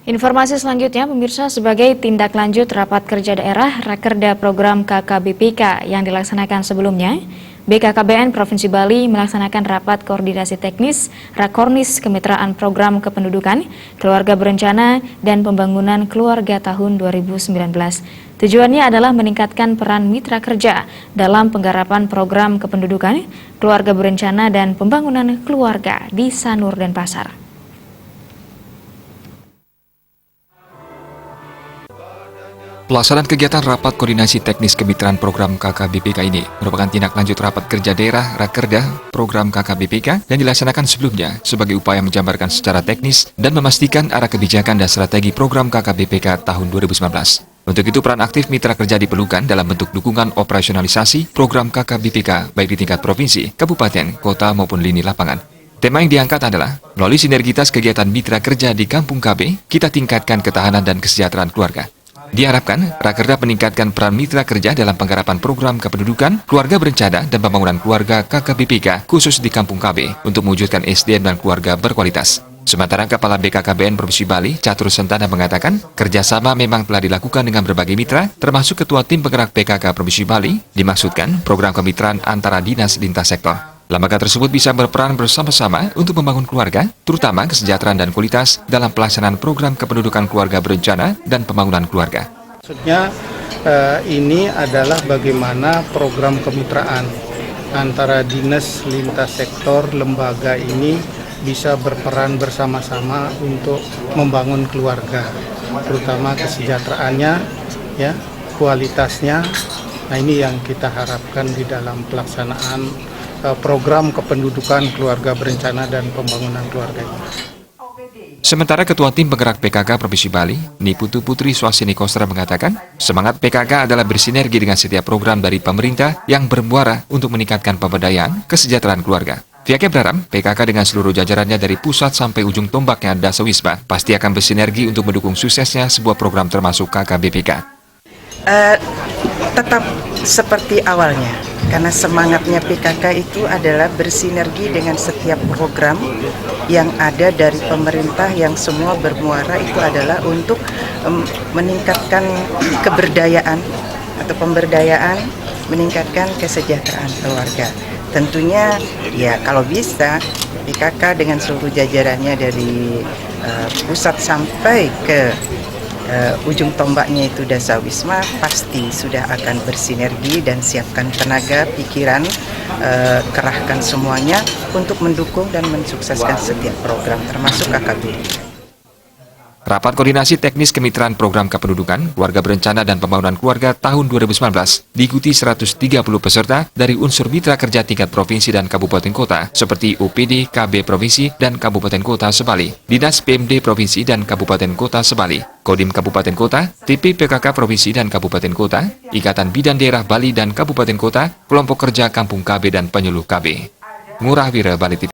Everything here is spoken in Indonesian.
Informasi selanjutnya, pemirsa, sebagai tindak lanjut rapat kerja daerah Rakerda program KKBPK yang dilaksanakan sebelumnya, BKKBN Provinsi Bali melaksanakan rapat koordinasi teknis Rakornis Kemitraan Program Kependudukan, Keluarga Berencana, dan Pembangunan Keluarga tahun 2019. Tujuannya adalah meningkatkan peran mitra kerja dalam penggarapan program kependudukan, keluarga berencana, dan pembangunan keluarga di Sanur dan Pasar. Pelaksanaan kegiatan rapat koordinasi teknis kemitraan program KKBPK ini merupakan tindak lanjut rapat kerja daerah Rakerda program KKBPK yang dilaksanakan sebelumnya sebagai upaya menjabarkan secara teknis dan memastikan arah kebijakan dan strategi program KKBPK tahun 2019. Untuk itu, peran aktif mitra kerja diperlukan dalam bentuk dukungan operasionalisasi program KKBPK baik di tingkat provinsi, kabupaten, kota maupun lini lapangan. Tema yang diangkat adalah, melalui sinergitas kegiatan mitra kerja di Kampung KB, kita tingkatkan ketahanan dan kesejahteraan keluarga. Diharapkan, Rakerda meningkatkan peran mitra kerja dalam penggarapan program kependudukan, keluarga berencana, dan pembangunan keluarga KKBPK khusus di Kampung KB untuk mewujudkan SDM dan keluarga berkualitas. Sementara Kepala BKKBN Provinsi Bali, Catur Sentana, mengatakan, kerjasama memang telah dilakukan dengan berbagai mitra, termasuk Ketua Tim Penggerak PKK Provinsi Bali, dimaksudkan program kemitraan antara dinas lintas sektor. Lembaga tersebut bisa berperan bersama-sama untuk membangun keluarga, terutama kesejahteraan dan kualitas dalam pelaksanaan program kependudukan keluarga berencana dan pembangunan keluarga. Maksudnya ini adalah bagaimana program kemitraan antara dinas lintas sektor lembaga ini bisa berperan bersama-sama untuk membangun keluarga, terutama kesejahteraannya, ya, kualitasnya. Nah, ini yang kita harapkan di dalam pelaksanaan program kependudukan keluarga berencana dan pembangunan keluarga ini. Sementara Ketua Tim Penggerak PKK Provinsi Bali, Niputu Putri Swasini Kostra, mengatakan, semangat PKK adalah bersinergi dengan setiap program dari pemerintah yang bermuara untuk meningkatkan pemberdayaan kesejahteraan keluarga. Pihaknya berharap PKK dengan seluruh jajarannya dari pusat sampai ujung tombaknya Dasawisma pasti akan bersinergi untuk mendukung suksesnya sebuah program termasuk KKBPK. Tetap seperti awalnya, karena semangatnya PKK itu adalah bersinergi dengan setiap program yang ada dari pemerintah yang semua bermuara itu adalah untuk meningkatkan keberdayaan atau pemberdayaan, meningkatkan kesejahteraan keluarga. Tentunya ya kalau bisa PKK dengan seluruh jajarannya dari pusat sampai ke ujung tombaknya itu Dasawisma pasti sudah akan bersinergi dan siapkan tenaga, pikiran, kerahkan semuanya untuk mendukung dan mensukseskan setiap program termasuk KKBPK. Rapat koordinasi teknis kemitraan program kependudukan, keluarga berencana dan pembangunan keluarga tahun 2019 diikuti 130 peserta dari unsur mitra kerja tingkat provinsi dan kabupaten kota seperti UPD, KB Provinsi dan Kabupaten Kota Sebali, Dinas PMD Provinsi dan Kabupaten Kota Sebali, Kodim Kabupaten Kota, TP PKK Provinsi dan Kabupaten Kota, Ikatan Bidan Daerah Bali dan Kabupaten Kota, Kelompok Kerja Kampung KB dan Penyuluh KB. Ngurah Wira, Bali TV.